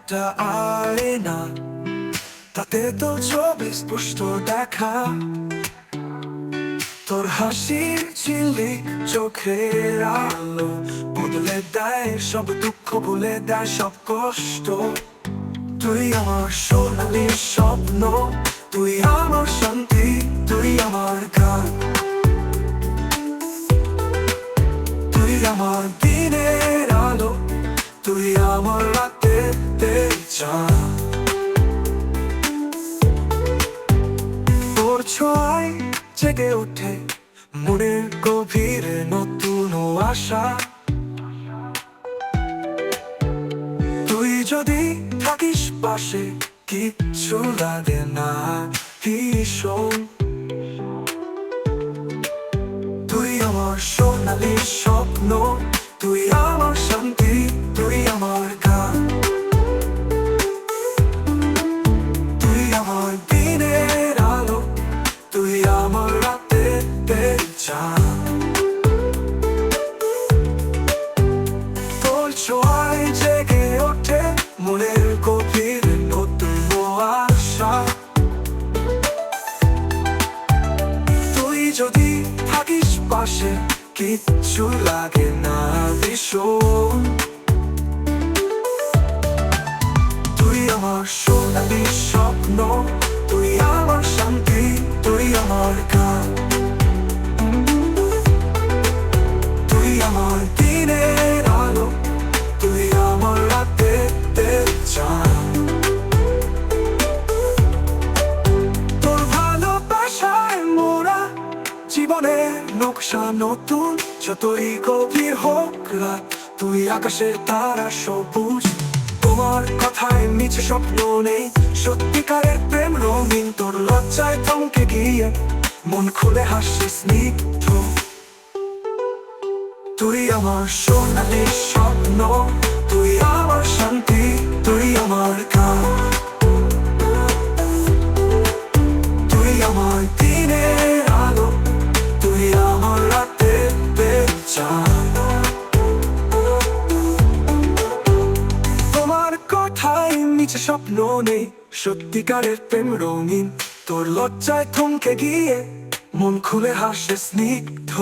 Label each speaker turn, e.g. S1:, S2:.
S1: একটা আয়না, তাতে তো ছবি স্পষ্ট দেখা। তোর হাসির ঝিলিক, চোখের আলো বদলে দেয় সব দুঃখ, ভুলে দেয় সব কষ্ট। তুই আমার সোনালি স্বপ্ন, তুই আমার শান্তি, তুই আমার গান, তুই আমার দিনের আলো, তুই আমার রাতের চাঁদ। তোর ছোঁয়ায় জেগে ওঠে মনের গভীরে নতুন আশা। তুই যদি থাকিস পাশে, কিচ্ছু লাগে না ভীষণ। তুই আমার সোনালি স্বপ্ন, তুই আমার শান্তি, তুই আমার গান, তুই আমার দিনের আলো, তুই আমার রাতের চাঁদ। তোর ছোঁয়ায় জেগে ওঠে মনের গভীর নতুন আশা। তুই যদি থাকিস পাশে, কিচ্ছু লাগে না ভীষণ। তুই আমার সোনালি স্বপ্ন, তুই আমার শান্তি, তুই আমার গান, তুই আমার দিনের আলো, তুই আমার রাতের চাঁদ। তোর ভালোবাসায় মোরা জীবনের নকশা নতুন, যতই গভীর হোক রাত, তুই আকাশের তারা সবুজ। তোমার কথায় নিচে স্বপ্ন নেই, সত্যিকারের প্রেম রঙিন। তোর লজ্জায় থমকে গিয়ে মন খুলে হাসি স্নিগ্ধ। তুই আমার সোনালি স্বপ্ন, তুই আমার শান্তি, তুই আমার গান, তুই আমার দিনের আলো, তুই আমার রাতের চাঁদ। তোমার কথায় নিচে স্বপ্ন নেই, সত্যিকারের প্রেম রঙিন। তোর লজ্জায় থমকে গিয়ে মন খুলে হাসে স্নিগ্ধ।